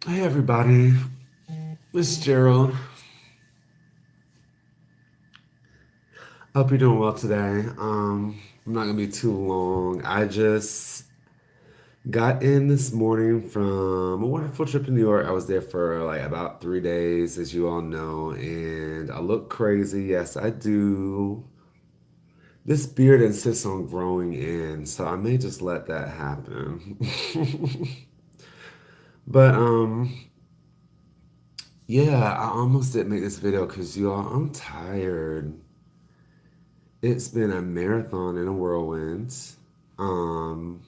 Hey everybody, it's Gerald. Hope you're doing well today. I'm not gonna be too long. I just got in this morning from a wonderful trip to New York. I was there for like about 3 days, as you all know, and I look crazy. Yes, I do. This beard insists on growing in, so I may just let that happen. But yeah, I almost didn't make this video because you all, I'm tired. It's been a marathon and a whirlwind. Um,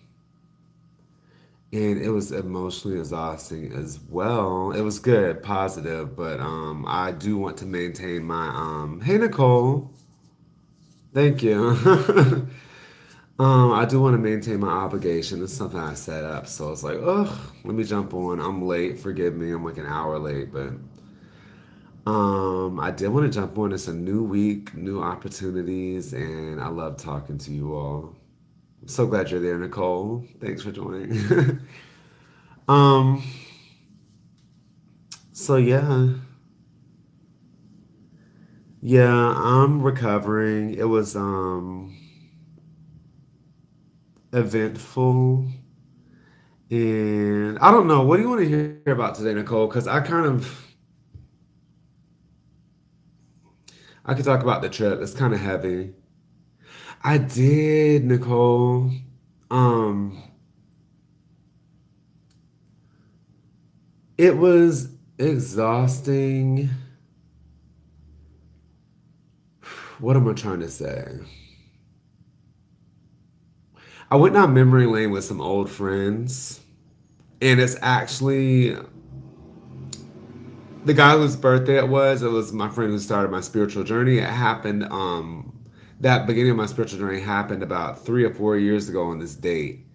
and it was emotionally exhausting as well. It was good, positive, but I do want to maintain my hey Nicole, thank you. I do want to maintain my obligation. It's something I set up, so it's like, ugh, let me jump on. I'm late, forgive me. I'm like an hour late, but I did want to jump on. It's a new week, new opportunities, and I love talking to you all. So glad you're there, Nicole. Thanks for joining. um, so yeah, I'm recovering. It was eventful, and I don't know. What do you want to hear about today, Nicole? Because I could talk about the trip. It's kind of heavy. I did, Nicole. Um, it was exhausting. What am I trying to say? I went down memory lane with some old friends, and it's actually the guy whose birthday it was. It was my friend who started my spiritual journey. It happened. That beginning of my spiritual journey happened about 3 or 4 years ago on this date,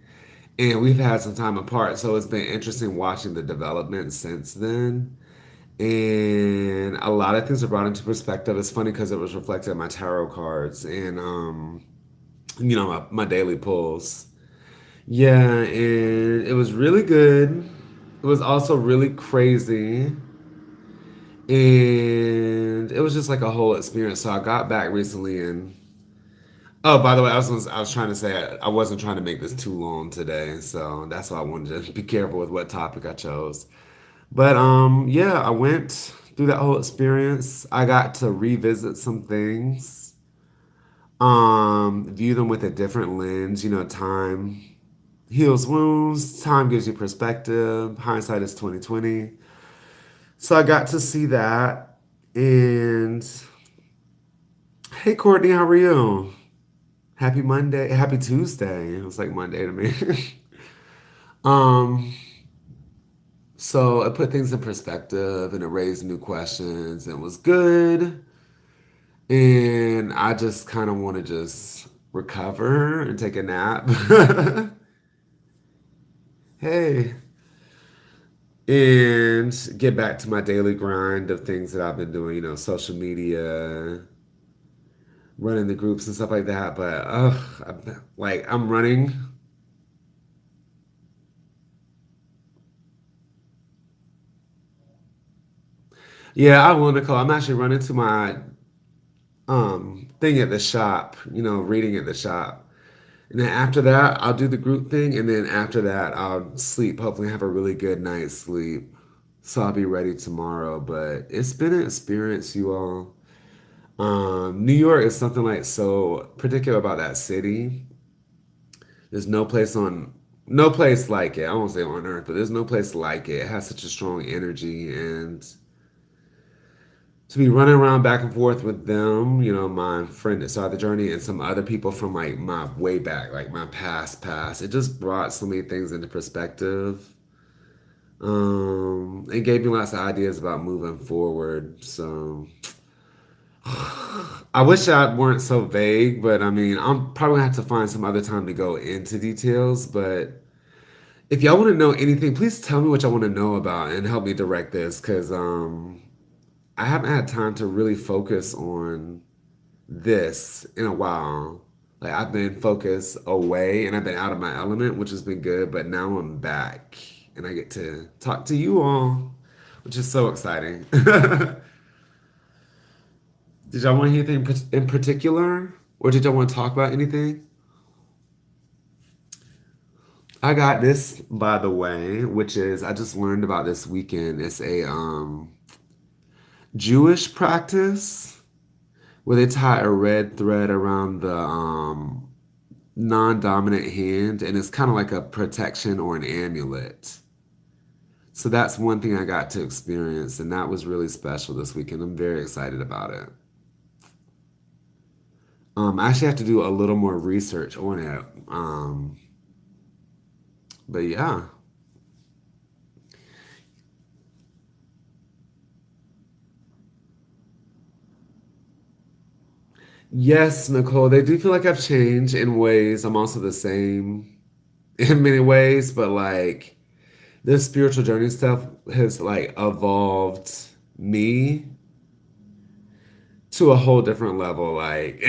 and we've had some time apart. So it's been interesting watching the development since then. And a lot of things are brought into perspective. It's funny because it was reflected in my tarot cards and my daily pulls. Yeah, and it was really good. It was also really crazy. And it was just like a whole experience. So I got back recently and oh, by the way, I was trying to say I wasn't trying to make this too long today, so that's why I wanted to be careful with what topic I chose. But yeah, I went through that whole experience. I got to revisit some things, view them with a different lens. You know, time heals wounds, time gives you perspective. Hindsight is 2020. So I got to see that. And hey Courtney, how are you? Happy Monday. Happy Tuesday. It was like Monday to me. um, so it put things in perspective and it raised new questions and was good. And I just kind of want to just recover and take a nap. Hey, and get back to my daily grind of things that I've been doing, social media, running the groups and stuff like that. But I'm running. Yeah, I will, Nicole. I'm actually running to my thing at the shop, reading at the shop. And then after that, I'll do the group thing, and then after that, I'll sleep. Hopefully, have a really good night's sleep, so I'll be ready tomorrow. But it's been an experience, you all. New York is something like so particular about that city. There's no place like it. I won't say on earth, but there's no place like it. It has such a strong energy, and to be running around back and forth with them, my friend that started the journey and some other people from like my way back, like my past, it just brought so many things into perspective. It gave me lots of ideas about moving forward. So I wish I weren't so vague, but I mean, I'm probably gonna have to find some other time to go into details. But if y'all want to know anything, please tell me what y'all want to know about and help me direct this, because I haven't had time to really focus on this in a while. Like I've been focused away and I've been out of my element, which has been good, but now I'm back and I get to talk to you all, which is so exciting. Did y'all want to hear anything in particular, or did y'all want to talk about anything? I got this, by the way, which is I just learned about this weekend. It's a Jewish practice where they tie a red thread around the non-dominant hand, and it's kind of like a protection or an amulet. So that's one thing I got to experience, and that was really special this weekend. I'm very excited about it. I actually have to do a little more research on it. But yeah. Yes, Nicole, they do feel like I've changed in ways. I'm also the same in many ways, but like this spiritual journey stuff has like evolved me to a whole different level. Like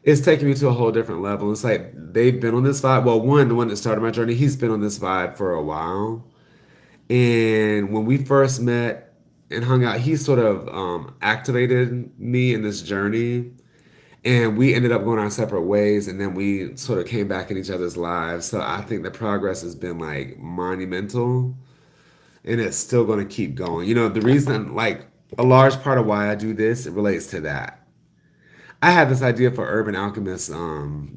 it's taken me to a whole different level. It's like they've been on this vibe. Well, one, the one that started my journey, he's been on this vibe for a while. And when we first met and hung out, he sort of activated me in this journey. And we ended up going our separate ways. And then we sort of came back in each other's lives. So I think the progress has been like monumental. And it's still going to keep going. You know, the reason, like, a large part of why I do this, it relates to that. I had this idea for Urban Alchemist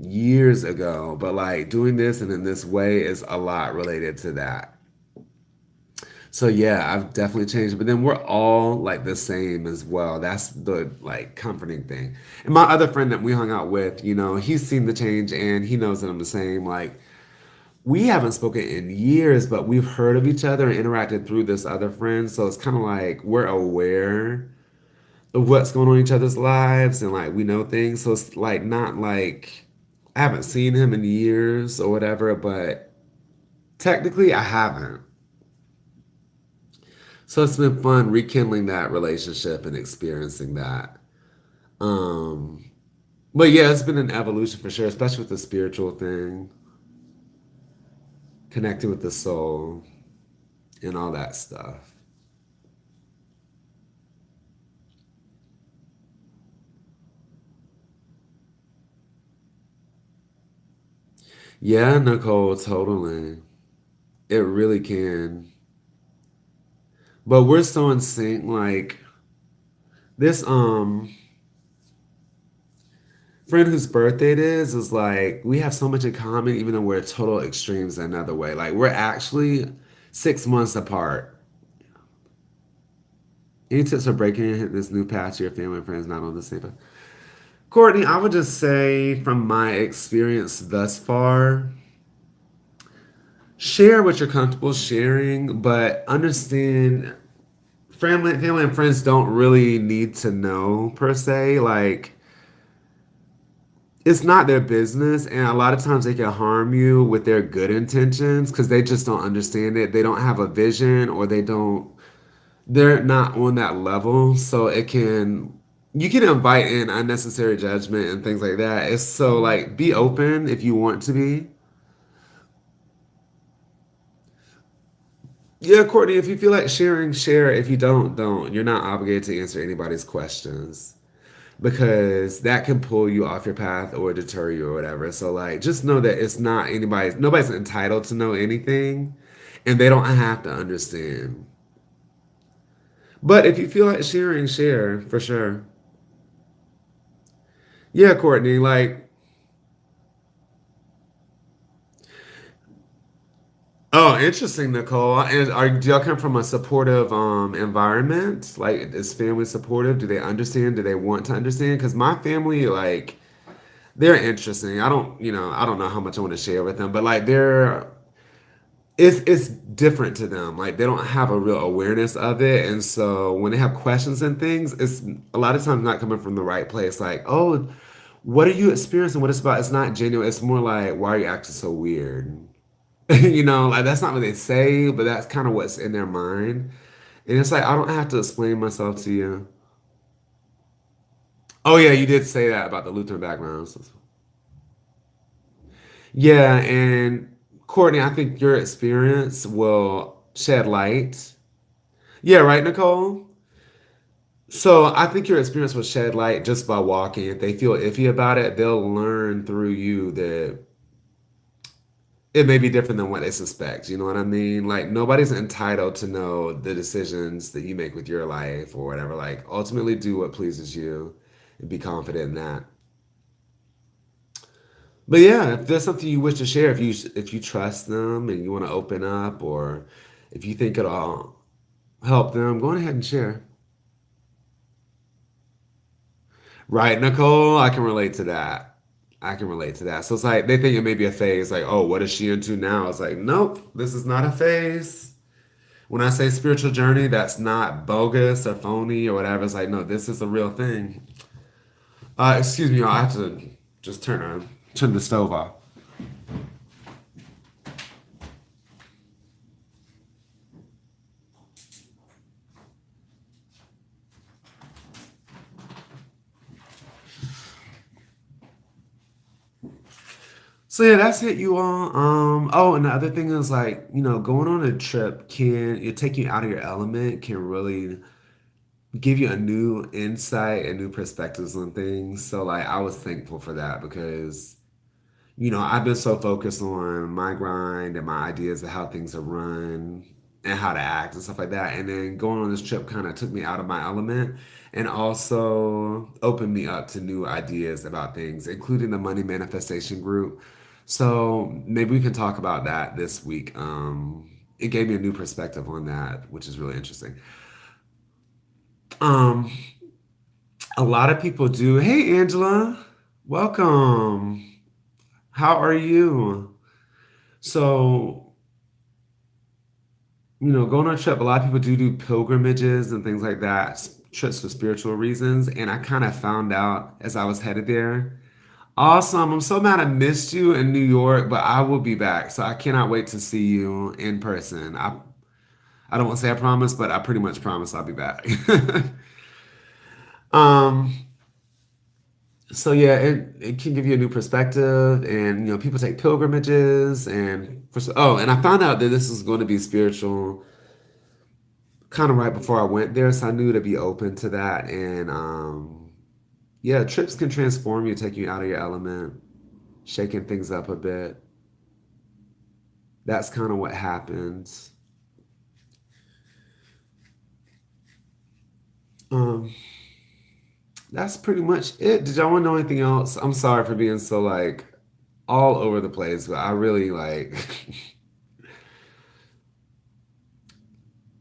years ago, but like doing this and in this way is a lot related to that. So yeah, I've definitely changed, but then we're all like the same as well. That's the like comforting thing. And my other friend that we hung out with, you know, he's seen the change and he knows that I'm the same. Like we haven't spoken in years, but we've heard of each other and interacted through this other friend. So it's kind of like we're aware of what's going on in each other's lives and like we know things. So it's like not like I haven't seen him in years or whatever, but technically I haven't. So it's been fun rekindling that relationship and experiencing that. Um, but yeah, it's been an evolution for sure, especially with the spiritual thing, connecting with the soul and all that stuff. Yeah, Nicole, totally. It really can. But we're so in sync, like this friend whose birthday it is like we have so much in common, even though we're total extremes in another way. Like we're actually 6 months apart. Any tips for breaking this new path to your family and friends not on the same path? Courtney, I would just say from my experience thus far, share what you're comfortable sharing, but understand family and friends don't really need to know per se. Like it's not their business, and a lot of times they can harm you with their good intentions because they just don't understand it. They don't have a vision, or they're not on that level. So it can, you can invite in unnecessary judgment and things like that. It's so like be open if you want to be. Yeah, Courtney, if you feel like sharing, share. If you don't, don't. You're not obligated to answer anybody's questions because that can pull you off your path or deter you or whatever. So like just know that it's not nobody's entitled to know anything and they don't have to understand. But if you feel like sharing, share for sure. Yeah, Courtney, like oh, interesting, Nicole. And do y'all come from a supportive environment? Like is family supportive? Do they understand? Do they want to understand? Because my family, like, they're interesting. I don't know how much I want to share with them, but like it's different to them. Like they don't have a real awareness of it, and so when they have questions and things, it's a lot of times not coming from the right place. Like, oh, what are you experiencing? What it's about? It's not genuine. It's more like, why are you acting so weird? You know, like that's not what they say, but that's kind of what's in their mind. And it's like I don't have to explain myself to you. Oh yeah, you did say that about the Lutheran backgrounds. Yeah, and Courtney, I think your experience will shed light. Yeah, right, Nicole? So I think your experience will shed light just by walking. If they feel iffy about it, they'll learn through you that it may be different than what they suspect. You know what I mean? Like nobody's entitled to know the decisions that you make with your life or whatever. Like ultimately do what pleases you and be confident in that. But yeah, if there's something you wish to share, if you trust them and you want to open up or if you think it'll help them, go on ahead and share. Right, Nicole? I can relate to that. I can relate to that. So it's like they think it may be a phase, like, oh, what is she into now? It's like, nope, this is not a phase. When I say spiritual journey, that's not bogus or phony or whatever. It's like, no, this is a real thing. Excuse me, I have to just turn the stove off. So yeah, that's it, you all. Oh, and the other thing is like, going on a trip can it take you out of your element, can really give you a new insight and new perspectives on things. So like I was thankful for that because I've been so focused on my grind and my ideas of how things are run and how to act and stuff like that. And then going on this trip kind of took me out of my element and also opened me up to new ideas about things, including the money manifestation group. So maybe we can talk about that this week. It gave me a new perspective on that, which is really interesting. Um, a lot of people do. Hey, Angela, welcome. How are you? So, going on a trip, a lot of people do pilgrimages and things like that, trips for spiritual reasons. And I kind of found out as I was headed there. Awesome. I'm so mad I missed you in New York, but I will be back. So I cannot wait to see you in person. I don't want to say I promise, but I pretty much promise I'll be back. um, so yeah, it can give you a new perspective, and people take pilgrimages, and and I found out that this is going to be spiritual kind of right before I went there, so I knew to be open to that. And yeah, trips can transform you, take you out of your element, shaking things up a bit. That's kind of what happens. Um, that's pretty much it. Did y'all want to know anything else? I'm sorry for being so like all over the place, but I really like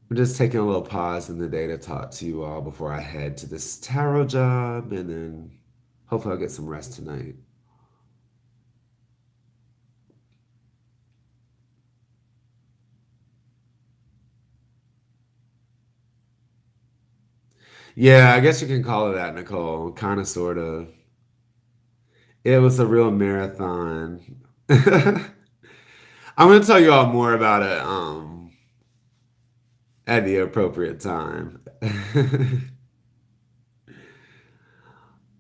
I'm just taking a little pause in the day to talk to you all before I head to this tarot job, and then hopefully I'll get some rest tonight. Yeah, I guess you can call it that, Nicole. Kind of, sort of. It was a real marathon. I'm going to tell you all more about it at the appropriate time.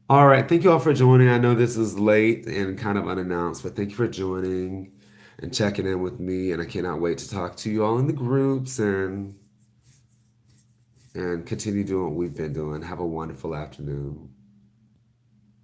All right. Thank you all for joining. I know this is late and kind of unannounced, but thank you for joining and checking in with me. And I cannot wait to talk to you all in the groups and continue doing what we've been doing. Have a wonderful afternoon.